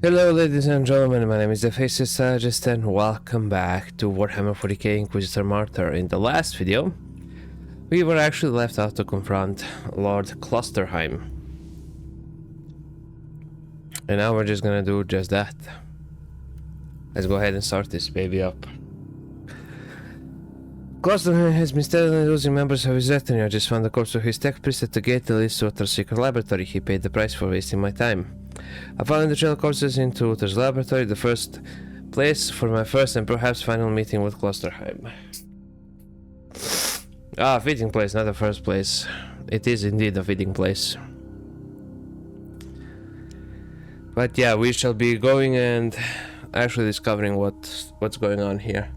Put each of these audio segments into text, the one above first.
Hello ladies and gentlemen, my name is the Faceless Strategist and welcome back to Warhammer 40k Inquisitor Martyr. In the last video, we were actually left out to confront Lord Clusterheim. And now we're just gonna do just that. Let's go ahead and start this baby up. Clusterheim has been steadily losing members of his retinue. I just found the corpse of his tech priest at the gate that leads to Uther's secret laboratory. He paid the price for wasting my time. I found the trail corpses into Uther's laboratory, the first place for my first and perhaps final meeting with Clusterheim. Ah, feeding place, not the first place. It is indeed a feeding place. But yeah, we shall be going and actually discovering what's going on here.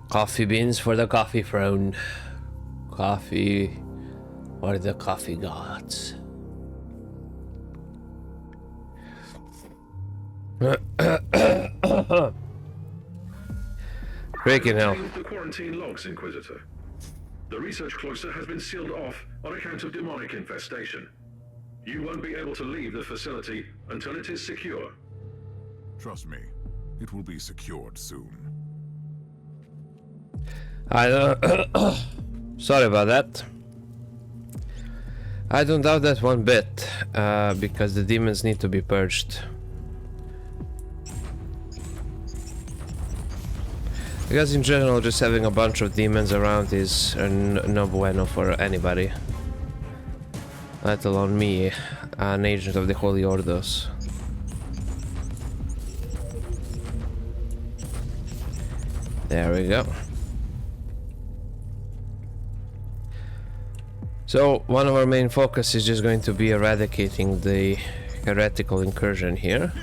Coffee beans for the coffee throne. Coffee for the coffee gods. Freaking hell. The quarantine logs, Inquisitor. The research cloister has been sealed off on account of demonic infestation. You won't be able to leave the facility until it is secure. Trust me, it will be secured soon. I don't sorry about that. I don't doubt that one bit, because the demons need to be purged. Because in general, just having a bunch of demons around is no bueno for anybody. Let alone me, an agent of the Holy Ordos. There we go. So, one of our main focus is just going to be eradicating the heretical incursion here.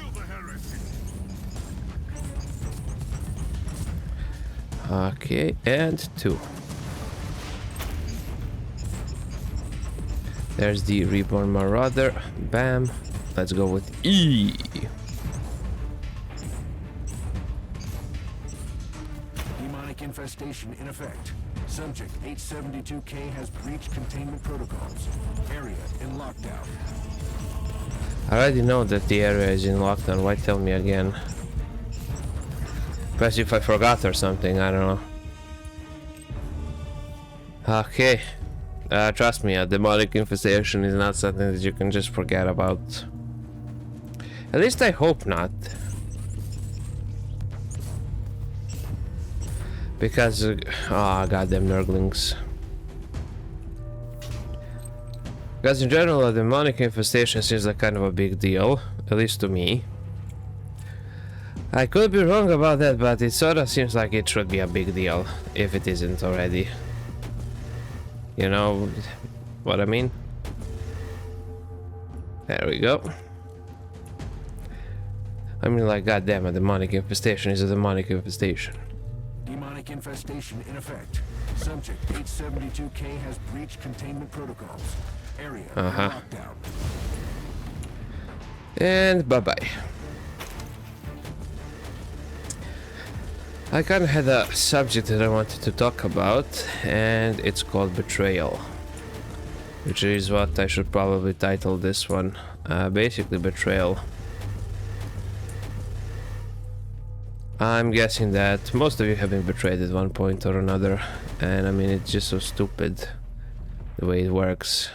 Okay, and 2. There's the Reborn Marauder. Bam. Let's go with E. Demonic infestation in effect. Subject 872K has breached containment protocols. Area in lockdown. I already know that the area is in lockdown. Why tell me again? Perhaps if I forgot or something, I don't know. Okay. Trust me, a demonic infestation is not something that you can just forget about. At least I hope not. Because, goddamn nurglings. Because in general, a demonic infestation seems like kind of a big deal, at least to me. I could be wrong about that, but it sort of seems like it should be a big deal, if it isn't already. You know what I mean? There we go. I mean, like, goddamn, a demonic infestation is a demonic infestation. Demonic infestation in effect. Subject 872K has breached containment protocols. Area in lockdown. And bye-bye. I kind of had a subject that I wanted to talk about, and it's called betrayal. Which is what I should probably title this one. Basically betrayal. I'm guessing that most of you have been betrayed at one point or another, and I mean, it's just so stupid the way it works.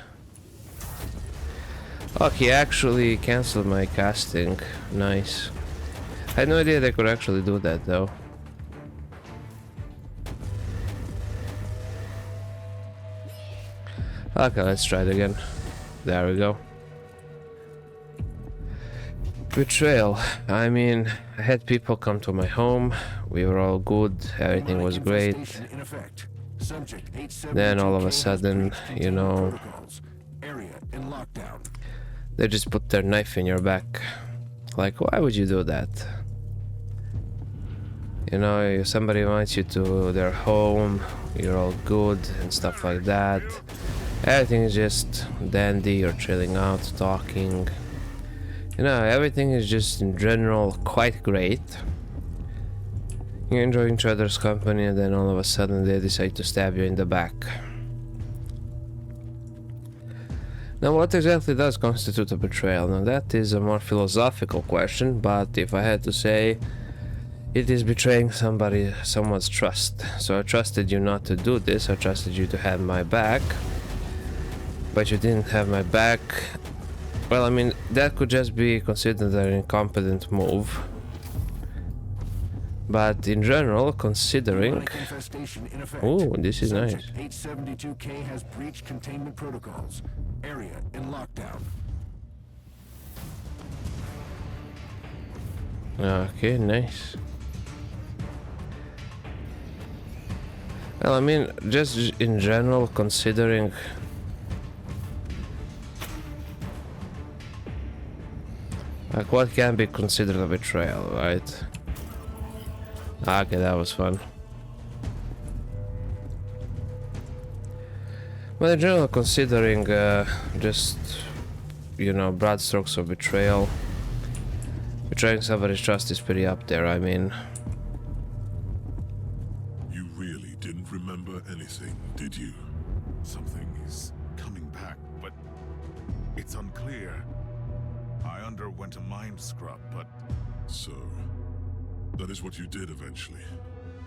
Okay, actually cancelled my casting. Nice. I had no idea they could actually do that though. Okay, let's try it again. There we go. Betrayal. I mean, I had people come to my home, we were all good, everything was great. Then all of a sudden, you know, they just put their knife in your back. Like, why would you do that? You know, if somebody invites you to their home, you're all good and stuff like that. Everything is just dandy, you're chilling out, talking. You know, everything is just in general quite great. You enjoy each other's company and then all of a sudden they decide to stab you in the back. Now what exactly does constitute a betrayal? Now that is a more philosophical question, but if I had to say, it is betraying someone's trust. So I trusted you not to do this, I trusted you to have my back, but you didn't have my back. Well, I mean, that could just be considered an incompetent move. But in general, considering... Oh, this is nice. 872K has breached containment protocols. Area in lockdown. Okay, nice. Well, I mean, just in general, considering... Like, what can be considered a betrayal, right? Okay, that was fun. But in general, considering just, you know, broad strokes of betrayal, betraying somebody's trust is pretty up there, I mean. You really didn't remember anything, did you? Something is coming back, but it's unclear. I underwent a mind scrub, but So, that is what you did eventually.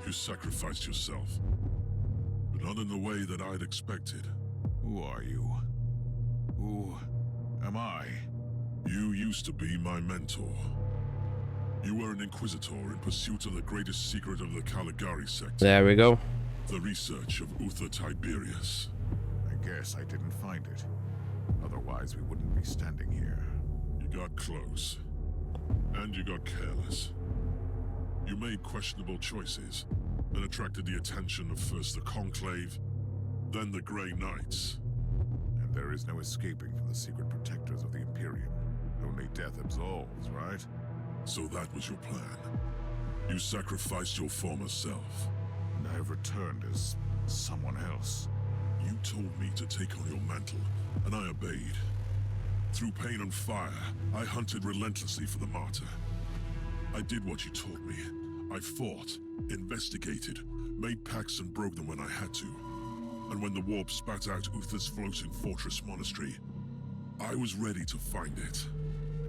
You sacrificed yourself. But not in the way that I'd expected. who are you? Who am I? You used to be my mentor. You were an Inquisitor in pursuit of the greatest secret of the Caligari sect. There we go. The research of Uther Tiberius. I guess I didn't find it. Otherwise, we wouldn't be standing here. You got close. And you got careless. You made questionable choices, and attracted the attention of first the Conclave, then the Grey Knights. And there is no escaping from the secret protectors of the Imperium. Only death absolves, right? So that was your plan. You sacrificed your former self. And I have returned as someone else. You told me to take on your mantle, and I obeyed. Through pain and fire, I hunted relentlessly for the Martyr. I did what you taught me. I fought, investigated, made pacts and broke them when I had to. And when the warp spat out Uther's floating fortress monastery, I was ready to find it.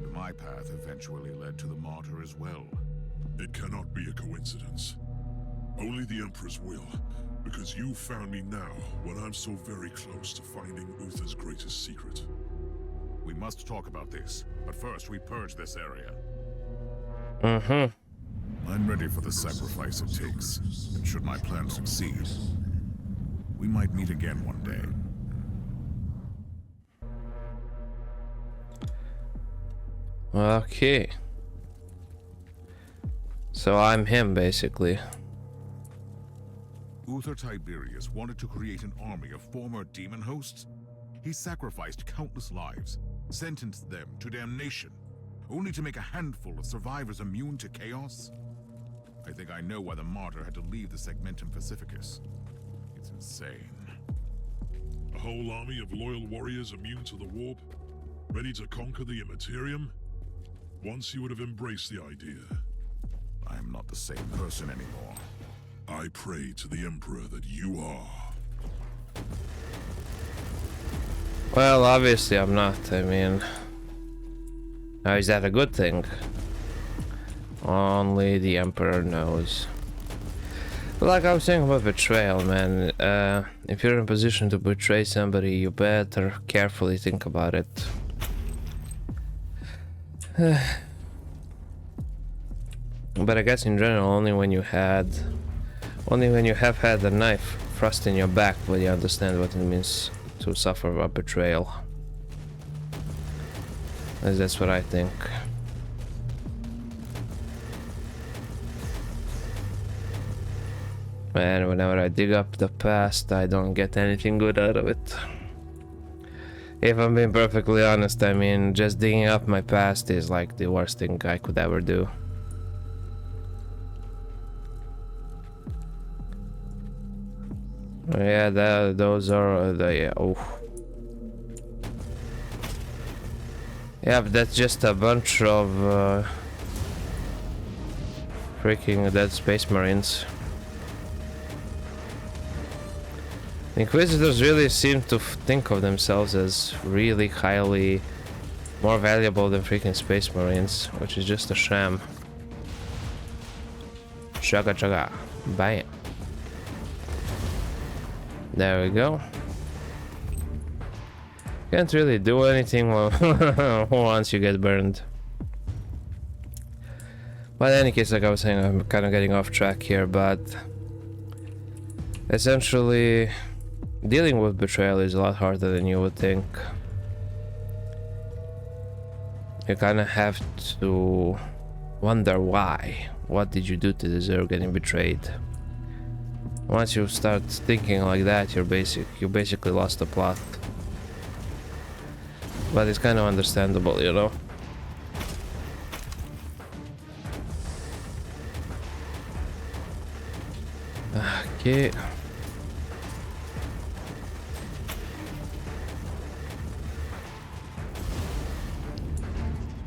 And my path eventually led to the Martyr as well. It cannot be a coincidence. Only the Emperor's will, because you found me now when I'm so very close to finding Uther's greatest secret. We must talk about this, but first we purge this area. Mm-hmm. I'm ready for the sacrifice it takes, and should my plan succeed, we might meet again one day. Okay. So I'm him, basically. Uther Tiberius wanted to create an army of former demon hosts. He sacrificed countless lives, sentenced them to damnation, only to make a handful of survivors immune to chaos. I think I know why the Martyr had to leave the Segmentum Pacificus. It's insane. A whole army of loyal warriors immune to the warp, ready to conquer the Immaterium? Once you would have embraced the idea. I am not the same person anymore. I pray to the Emperor that you are. Well, obviously I'm not, I mean... Now, is that a good thing? Only the Emperor knows. But like I was saying about betrayal, man, if you're in a position to betray somebody, you better carefully think about it. But I guess in general, only when you have had a knife thrust in your back will you understand what it means to suffer a betrayal. At least that's what I think. And whenever I dig up the past, I don't get anything good out of it. If I'm being perfectly honest, I mean, just digging up my past is like the worst thing I could ever do. Yeah, those are the... Yeah, oh. Yeah, but that's just a bunch of... freaking dead space marines. Inquisitors really seem to think of themselves as really highly more valuable than freaking space marines, which is just a sham. Chaga chaga. Bam. There we go. Can't really do anything once you get burned. But in any case, like I was saying, I'm kind of getting off track here, but essentially dealing with betrayal is a lot harder than you would think. You kind of have to wonder why. What did you do to deserve getting betrayed? Once you start thinking like that, you basically lost the plot. But it's kind of understandable, you know? Okay.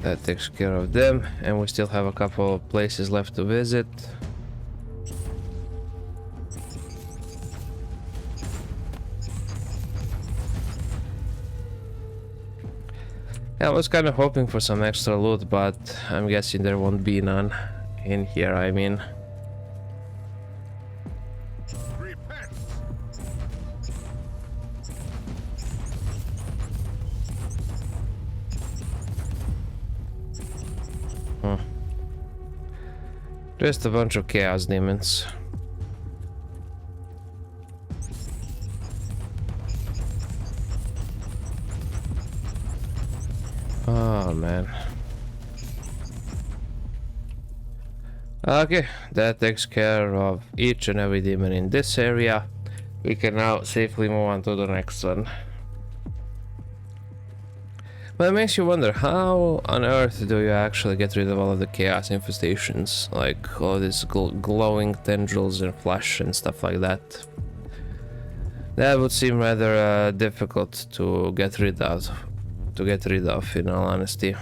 That takes care of them, and we still have a couple of places left to visit. I was kind of hoping for some extra loot, but I'm guessing there won't be none in here, I mean. Just a bunch of chaos demons. Oh man. Okay, that takes care of each and every demon in this area. We can now safely move on to the next one. But it makes you wonder, how on earth do you actually get rid of all of the chaos infestations? Like all these glowing tendrils and flesh and stuff like that. That would seem rather difficult to get rid of. In all honesty.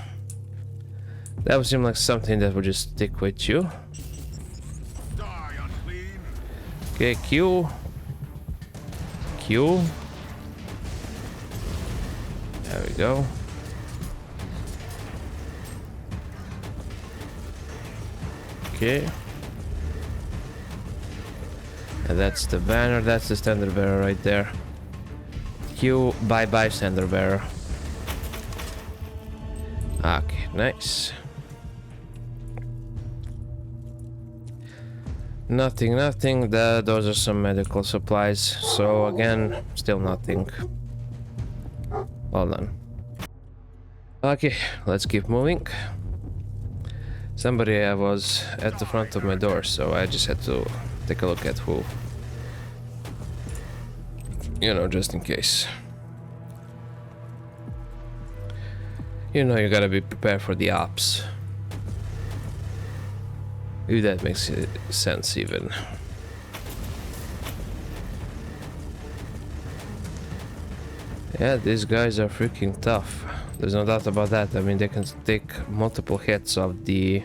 That would seem like something that would just stick with you. Die, unclean. Okay, Q. There we go. Okay. And that's the banner, that's the standard bearer right there. Q, bye-bye standard bearer. Okay, nice. Nothing. Those are some medical supplies. So again, still nothing. Well done. Okay, let's keep moving. Somebody was at the front of my door, so I just had to take a look at who. You know, just in case. You know, you gotta be prepared for the ops. If that makes sense even. Yeah, these guys are freaking tough. There's no doubt about that. I mean, they can take multiple hits of the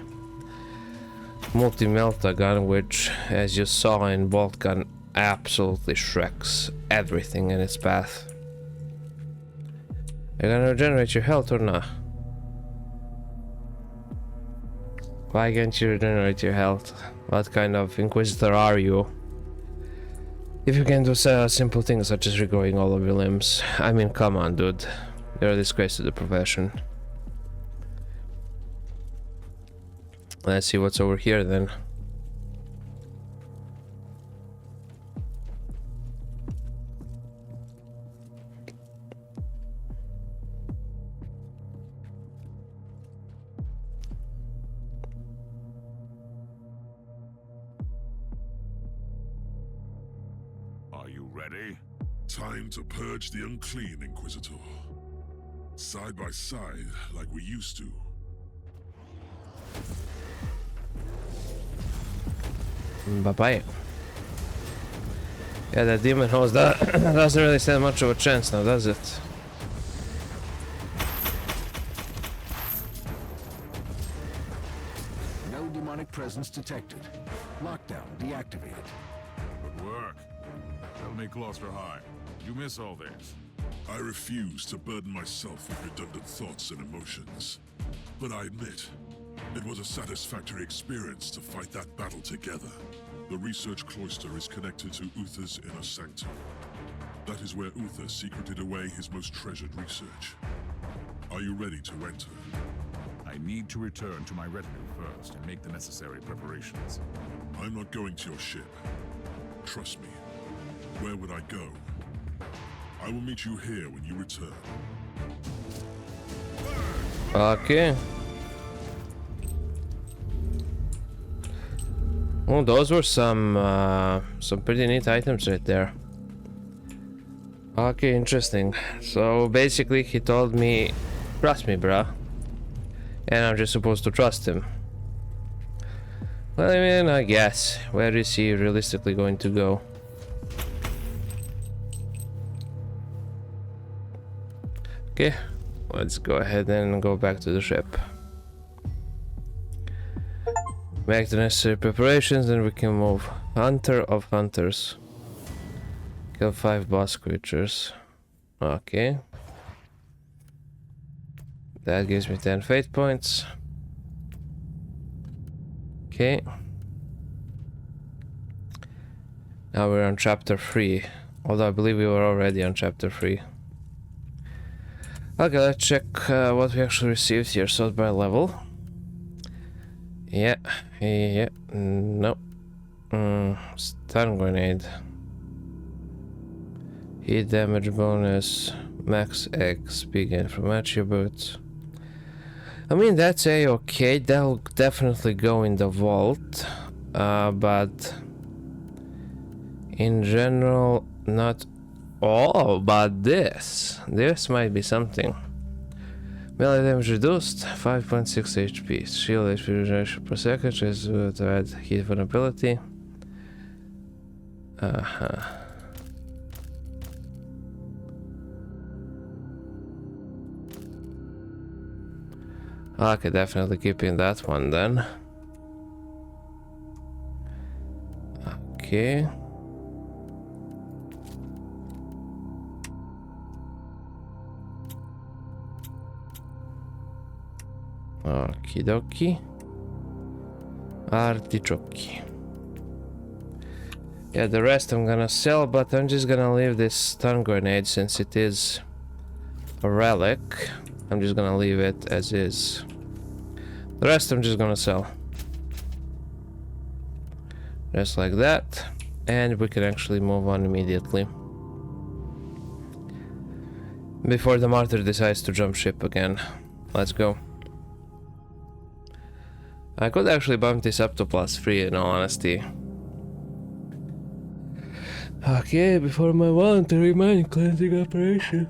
multi-melta gun, which, as you saw in bolt gun, absolutely shreks everything in its path. You're gonna regenerate your health or not? Why can't you regenerate your health? What kind of Inquisitor are you? If you can do simple things such as regrowing all of your limbs. I mean, come on, dude. You're a disgrace to the profession. Let's see what's over here then. Are you ready? Time to purge the unclean, Inquisitor. Side by side, like we used to. Bye-bye. Yeah, that demon hose doesn't really stand much of a chance now, does it? No demonic presence. presence detected. Lockdown deactivated. Good work. Tell me, Gloucester High, did you miss all this? I refuse to burden myself with redundant thoughts and emotions. But I admit, it was a satisfactory experience to fight that battle together. The research cloister is connected to Uther's inner sanctum. That is where Uther secreted away his most treasured research. Are you ready to enter? I need to return to my retinue first and make the necessary preparations. I'm not going to your ship. Trust me. Where would I go? I will meet you here when you return. Okay. Oh, those were some pretty neat items right there. Okay, interesting. So basically he told me, trust me, bruh. And I'm just supposed to trust him. Well, I mean, I guess. Where is he realistically going to go? Okay, let's go ahead and go back to the ship. Make the necessary preparations, and we can move. Hunter of Hunters. Kill 5 boss creatures. Okay. That gives me 10 fate points. Okay. Now we're on chapter 3. Although I believe we were already on chapter 3. Okay, let's check what we actually received here. Sort by level. Yeah. No. Stun grenade. Heat damage bonus. Max XP gain from attributes. I mean, that's a-okay. That'll definitely go in the vault. But in general, not all. But this might be something. Melee damage reduced, 5.6 HP. Shield HP regeneration per second is to add heat vulnerability. Okay, definitely keeping that one then. Okay. Okie dokie. Artichoke. Yeah, the rest I'm gonna sell, but I'm just gonna leave this stun grenade since it is a relic. I'm just gonna leave it as is. The rest I'm just gonna sell. Just like that. And we can actually move on immediately. Before the Martyr decides to jump ship again. Let's go. I could actually bump this up to +3 in all honesty. Okay, before my voluntary mind cleansing operation.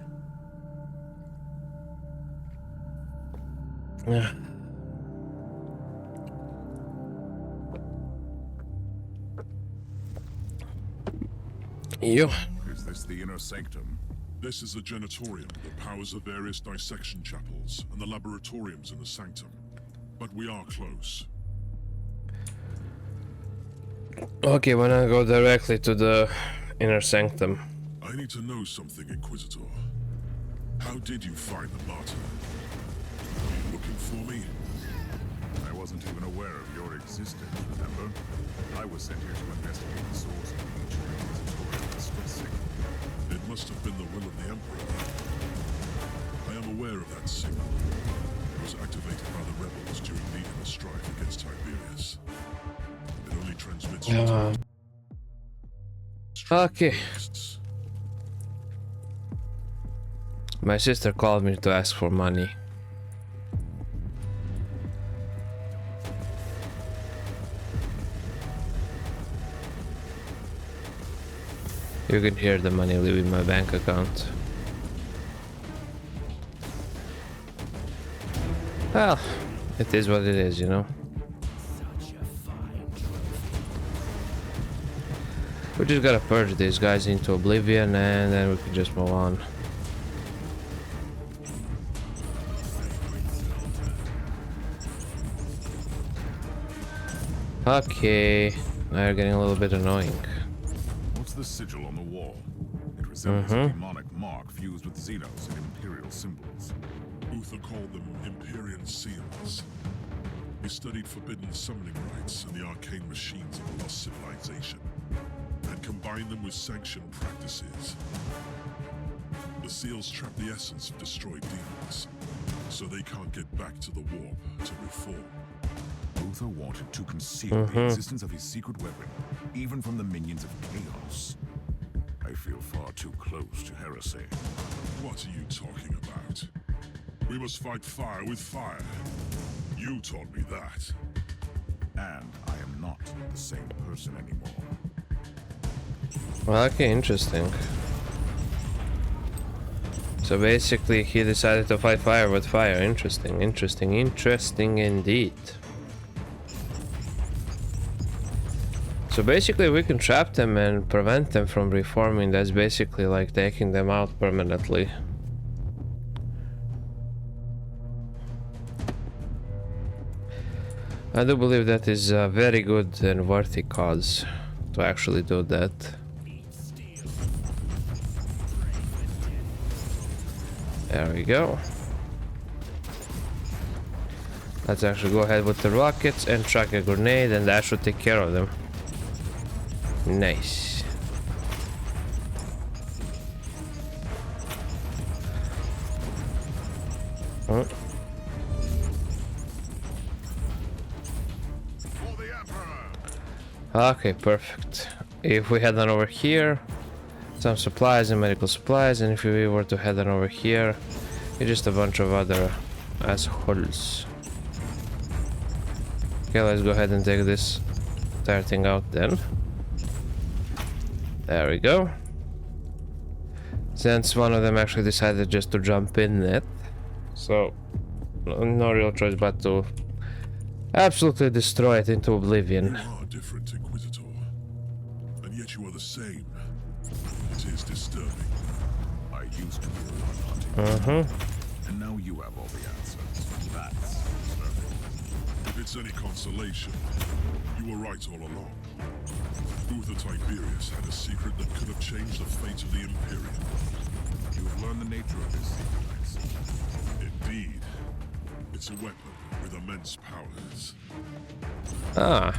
Yo. Is this the inner sanctum? This is the Genitorium that powers the various dissection chapels and the laboratoriums in the sanctum. But we are close. Okay, when I go directly to the inner sanctum. I need to know something, Inquisitor. How did you find the Martyr? Are you looking for me? I wasn't even aware of your existence, remember? I was sent here to investigate the source of the ancient Inquisitorial distress signal. It must have been the will of the Emperor. I am aware of that signal. It was activated by the rebels during the inner strife against Tiberius. It only transmits Okay. My sister called me to ask for money. You can hear the money leaving my bank account. Well, it is what it is, you know. We just gotta purge these guys into oblivion and then we can just move on. Okay, now you're getting a little bit annoying. What's the sigil on the wall? It resembles a demonic mark fused with Xenos and Imperial symbols. Uther called them Empyrean seals. He studied forbidden summoning rites and the arcane machines of a lost civilization, and combined them with sanctioned practices. The seals trap the essence of destroyed demons, so they can't get back to the warp to reform. Uther wanted to conceal the existence of his secret weapon, even from the minions of Chaos. I feel far too close to heresy. What are you talking about? We must fight fire with fire. You taught me that. And I am not the same person anymore. Well, okay, interesting. So basically he decided to fight fire with fire. Interesting, interesting, interesting indeed. So basically we can trap them and prevent them from reforming. That's basically like taking them out permanently. I do believe that is a very good and worthy cause to actually do that. There we go. Let's actually go ahead with the rockets and chuck a grenade, and that should take care of them. Nice. Oh. Okay, perfect. If we head on over here, some supplies and medical supplies, and if we were to head on over here, it's just a bunch of other assholes. Okay, let's go ahead and take this entire thing out then. There we go. Since one of them actually decided just to jump in it, so no real choice but to absolutely destroy it into oblivion. You are different, Inquisitor, and yet you are the same. It is disturbing. I used to be the one hunting, and now you have all the answers. That's disturbing. If it's any consolation, you were right all along. Uther Tiberius had a secret that could have changed the fate of the Imperium. You have learned the nature of this secret, I see. Indeed. It's a weapon with immense powers. Ah.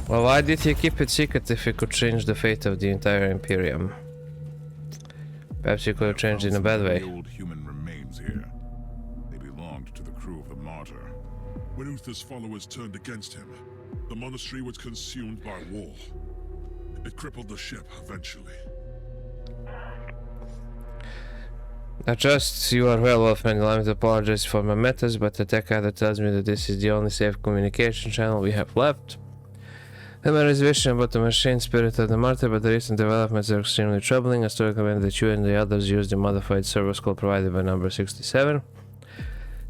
Well, why did he keep it secret if he could change the fate of the entire Imperium? Perhaps he could have changed in a bad way. The old human remains here. They belonged to the crew of the Martyr. When Uther's followers turned against him, the monastery was consumed by war. It crippled the ship eventually. I trust you are well off, and allow me to apologize for my methods, but the tech either tells me that this is the only safe communication channel we have left. I have a reservation about the machine spirit of the Martyr, but the recent developments are extremely troubling. I still recommend that you and the others use the modified server code provided by number 67.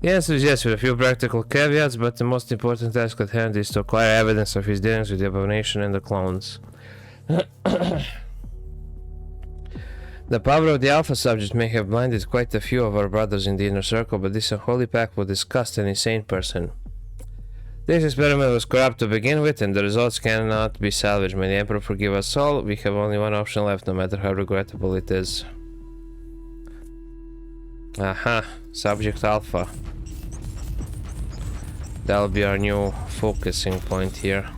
The answer is yes, with a few practical caveats, but the most important task at hand is to acquire evidence of his dealings with the Abomination and the clones. The power of the Alpha subject may have blinded quite a few of our brothers in the inner circle, but this unholy pact will disgust an insane person. This experiment was corrupt to begin with, and the results cannot be salvaged. May the Emperor forgive us all. We have only one option left, no matter how regrettable it is. Aha, Subject Alpha. That'll be our new focusing point here.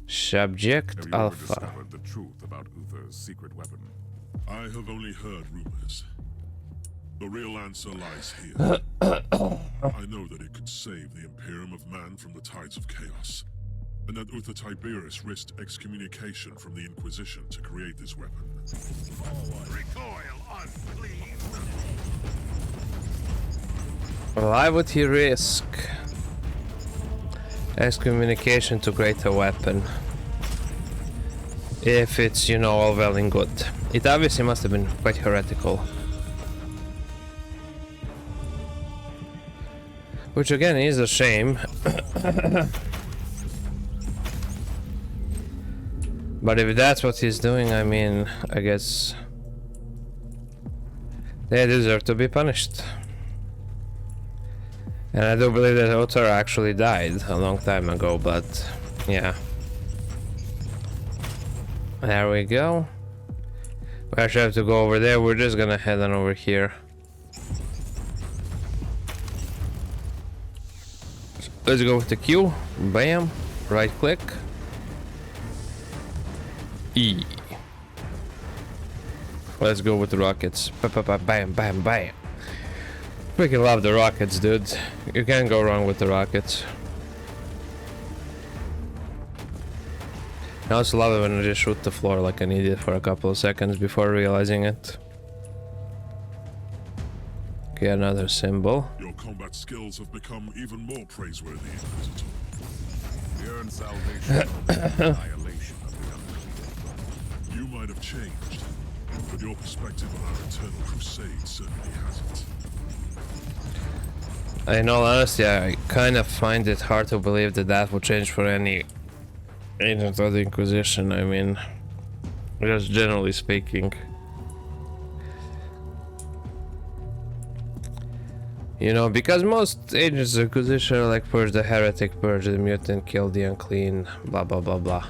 Subject Have you ever Alpha. discovered the truth about Uther's secret weapon? I have only heard rumors. The real answer lies here. I know that it could save the Imperium of Man from the tides of chaos, and that Uther Tiberius risked excommunication from the Inquisition to create this weapon. Recoil, unpleased! Why would he risk excommunication to create a weapon? If it's, you know, all well and good. It obviously must have been quite heretical. Which again is a shame. But if that's what he's doing, I mean, I guess they deserve to be punished. And I do believe that Otar actually died a long time ago, but yeah. There we go. We actually have to go over there. We're just gonna head on over here. Let's go with the Q. Bam. Right click. E. Let's go with the rockets. Bam, bam, bam. Freaking love the rockets, dude. You can't go wrong with the rockets. I also love it when I just shoot the floor like an idiot for a couple of seconds before realizing it. Okay, another symbol. Your combat skills have become even more praiseworthy, Inquisitor. We earn salvation from the annihilation of the unbelievable. You might have changed, but your perspective on our eternal crusade certainly hasn't. In all honesty, I kind of find it hard to believe that that would change for any agent of the Inquisition. I mean, just generally speaking. You know, because most agents of the Inquisition are like purge the heretic, purge the mutant, kill the unclean, blah blah blah blah.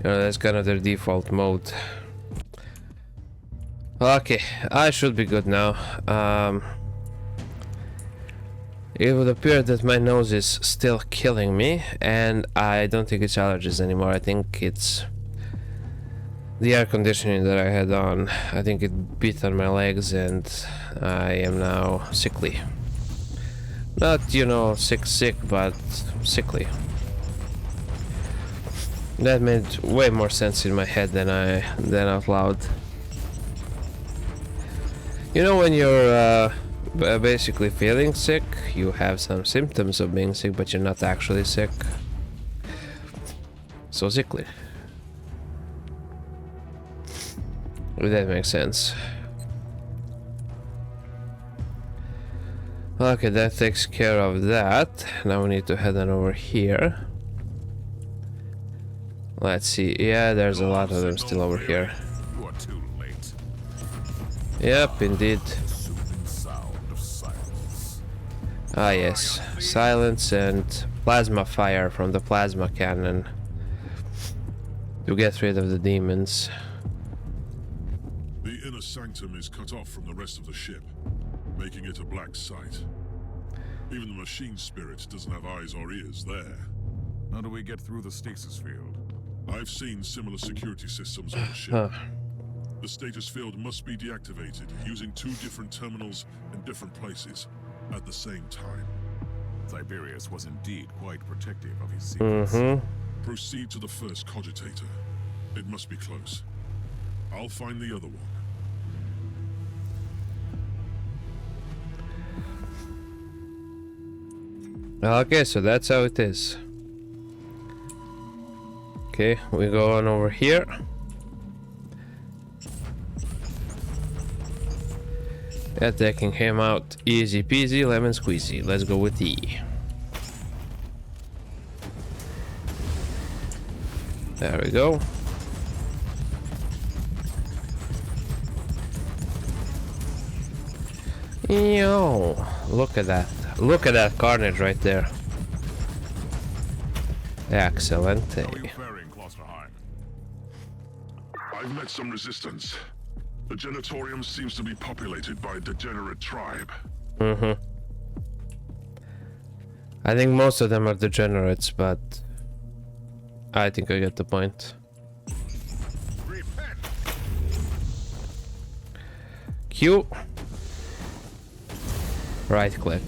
You know, that's kind of their default mode. Okay, I should be good now. It would appear that my nose is still killing me, and I don't think it's allergies anymore. I think it's the air conditioning that I had on. I think it beat on my legs, and I am now sickly. Not, you know, sick, but sickly. That made way more sense in my head than out loud. You know, when you're basically feeling sick, you have some symptoms of being sick, but you're not actually sick. So sickly. If that makes sense. Okay, that takes care of that. Now we need to head on over here. Let's see. Yeah, there's a lot of them still over here. You are too late. Yep, indeed. Soothing sound of silence. Ah yes, silence and plasma fire from the plasma cannon to get rid of the demons. The inner sanctum is cut off from the rest of the ship, making it a black site. Even the machine spirit doesn't have eyes or ears there. How do we get through the stasis field? I've seen similar security systems on the ship. Huh. The status field must be deactivated using 2 different terminals in different places at the same time. Tiberius was indeed quite protective of his secrets. Proceed to the first cogitator. It must be close. I'll find the other one. Okay, so that's how it is. Okay, we go on over here. Yeah, taking him out easy peasy lemon squeezy. Let's go with E. There we go. Yo, look at that. Look at that carnage right there. Excellent. How are you faring, Klosterheim? I've met some resistance. The Genitorium seems to be populated by a degenerate tribe. I think most of them are degenerates, but I think I get the point. Repent. Q. Right click.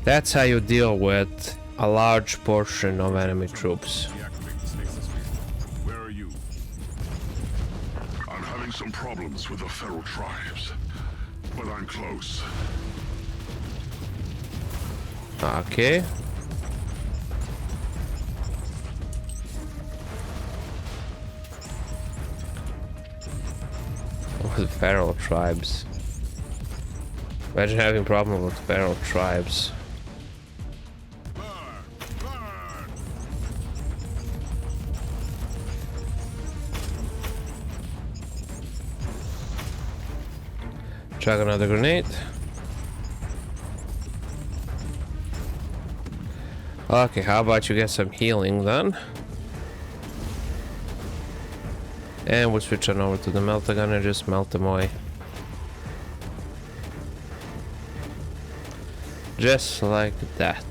That's how you deal with a large portion of enemy troops. Deactivate the stasis field. Where are you? I'm having some problems with the feral tribes, but I'm close. Okay. With feral tribes. Imagine having problem with feral tribes. Burn! Burn! Chuck another grenade. Okay, how about you get some healing then? And we'll switch on over to the melter gun and just melt them away. Just like that.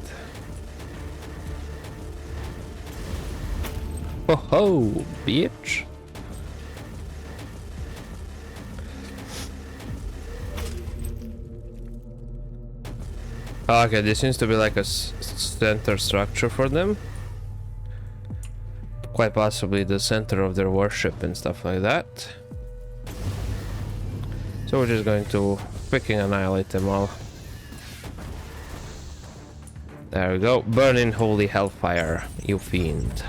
Ho ho, bitch. Okay, this seems to be like a center structure for them. Quite possibly the center of their worship and stuff like that. So we're just going to quickly annihilate them all. There we go. Burn in holy hellfire, you fiend.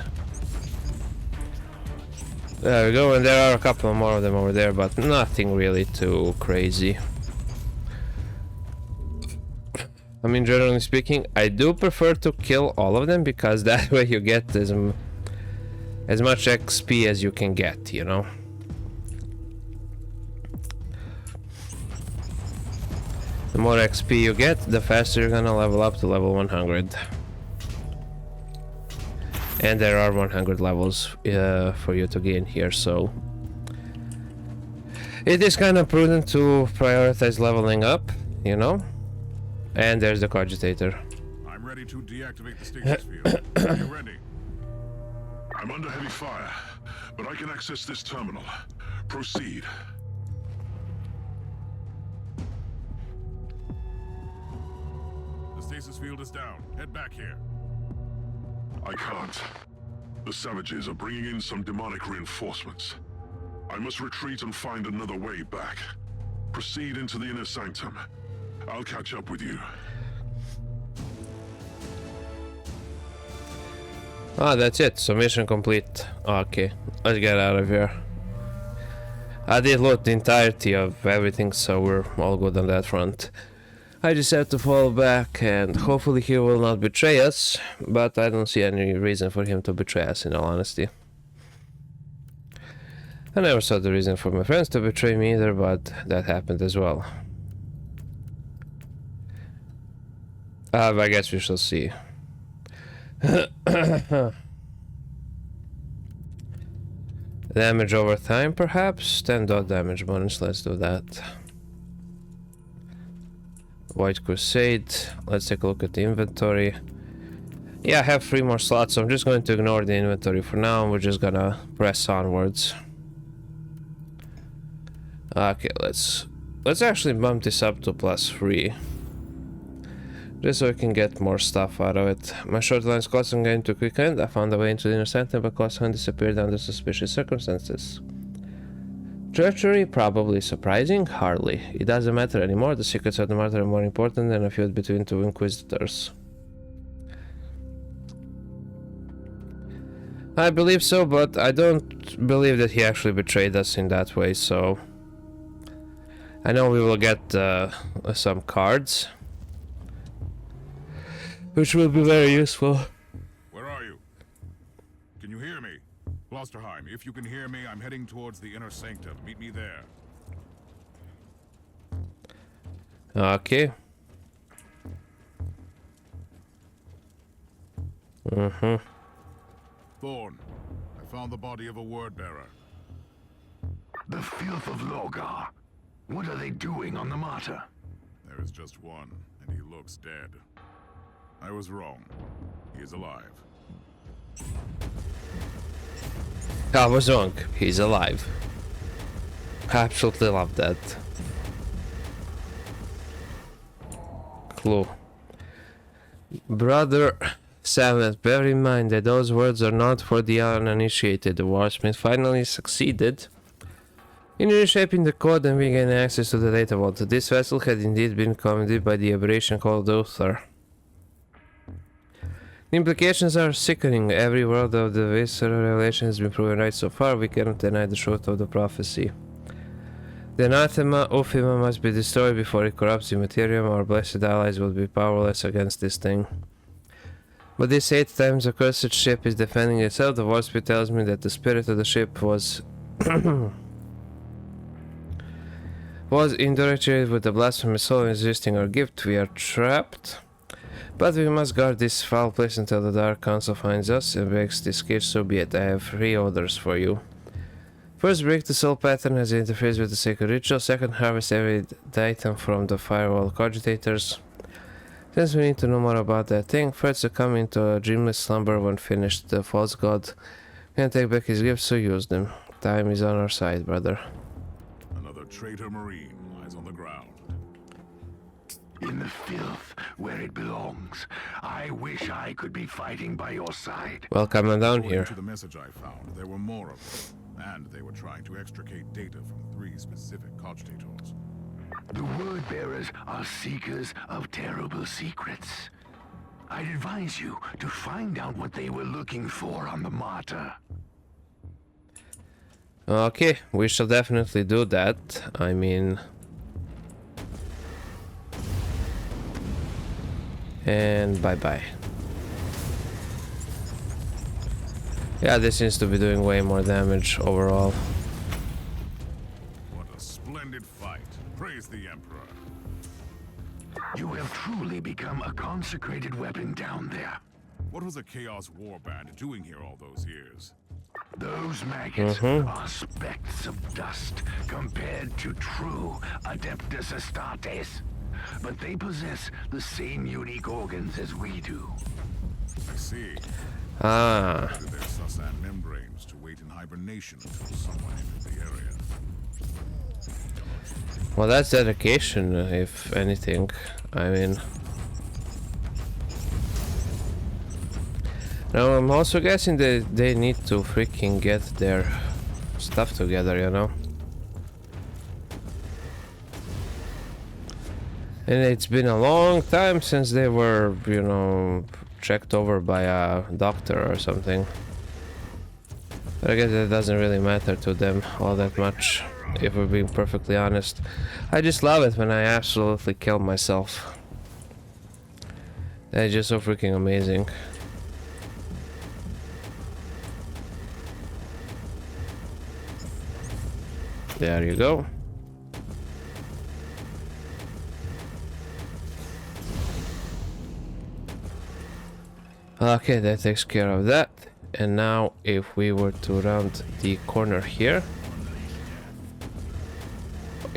There we go, and there are a couple more of them over there, but nothing really too crazy. I mean, generally speaking, I do prefer to kill all of them because that way you get as much XP as you can get, you know? The more XP you get, the faster you're gonna level up to level 100. And there are 100 levels for you to gain here, so... It is kind of prudent to prioritize leveling up, you know? And there's the cogitator. I'm ready to deactivate the stasis field. Are you ready? I'm under heavy fire, but I can access this terminal. Proceed. The stasis field is down. Head back here. I can't. The savages are bringing in some demonic reinforcements. I must retreat and find another way back. Proceed into the inner sanctum. I'll catch up with you. Ah, that's it. So mission complete. Okay, let's get out of here. I did loot the entirety of everything, so we're all good on that front. I just have to fall back, and hopefully he will not betray us, but I don't see any reason for him to betray us, in all honesty. I never saw the reason for my friends to betray me either, but that happened as well. I guess we shall see. Damage over time, perhaps? 10 dot damage bonus, let's do that. White Crusade, let's take a look at the inventory. Yeah, I have 3 more slots, so I'm just going to ignore the inventory for now, and we're just gonna press onwards. Okay, let's actually bump this up to +3. Just so I can get more stuff out of it. My short lines costing getting to quick end. I found a way into the inner sanctum, but Cosson disappeared under suspicious circumstances. Treachery? Probably. Surprising? Hardly. It doesn't matter anymore. The secrets of the Martyr are more important than a feud between 2 Inquisitors. I believe so, but I don't believe that he actually betrayed us in that way, so... I know we will get some cards, which will be very useful. Where are you? Can you hear me? Klosterheim, if you can hear me, I'm heading towards the inner sanctum. Meet me there. Okay. Thorn, I found the body of a word bearer. The filth of Logar. What are they doing on the Martyr? There is just one, and he looks dead. I was wrong. He is alive. I was wrong. He's alive. I absolutely love that. Clue. Brother Savant, bear in mind that those words are not for the uninitiated. The Warsmith finally succeeded in reshaping the code, and we gain access to the data vault. This vessel had indeed been commanded by the aberration called Uther. The implications are sickening. Every word of the Visceral revelation has been proven right so far. We cannot deny the truth of the prophecy. The anathema Uphima must be destroyed before it corrupts the materium. Our blessed allies will be powerless against this thing. But this 8 times accursed ship is defending itself. The Warsmith tells me that the spirit of the ship was indoctrinated with the blasphemous soul resisting our gift. We are trapped. But we must guard this foul place until the Dark Council finds us and breaks this cage, so be it. I have 3 orders for you. First, break the soul pattern as it interferes with the sacred ritual. Second, harvest every item from the firewall cogitators. Since we need to know more about that thing, third, succumb into a dreamless slumber when finished. The false god can take back his gifts, so use them. Time is on our side, brother. Another traitor Marine lies on the ground. In the filth where it belongs. I wish I could be fighting by your side. Welcome on down According here. to the message I found, there were more of them, and they were trying to extricate data from 3 specific cogitators. The word bearers are seekers of terrible secrets. I'd advise you to find out what they were looking for on the Martyr. Okay, we shall definitely do that. I mean... And bye-bye. Yeah, this seems to be doing way more damage overall. What a splendid fight. Praise the Emperor. You have truly become a consecrated weapon down there. What was a Chaos Warband doing here all those years? Those maggots are specks of dust compared to true Adeptus Astartes. But they possess the same unique organs as we do. I see. Ah. To their Susan membranes to wait in hibernation until someone entered the area. Well, that's dedication, if anything. I mean... Now, I'm also guessing that they need to freaking get their stuff together, you know? And it's been a long time since they were, you know, checked over by a doctor or something. But I guess that doesn't really matter to them all that much, if we're being perfectly honest. I just love it when I absolutely kill myself. That's just so freaking amazing. There you go. Okay, that takes care of that. And now if we were to round the corner here.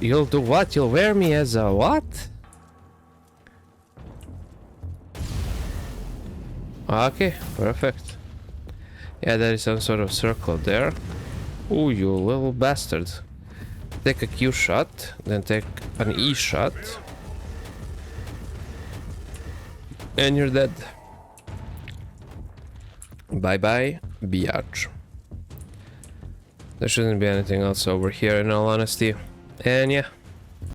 You'll do what? You'll wear me as a what? Okay, perfect. Yeah, there is some sort of circle there. Ooh, you little bastard. Take a Q shot, then take an E shot. And you're dead. Bye bye, biatch. There shouldn't be anything else over here in all honesty. And yeah,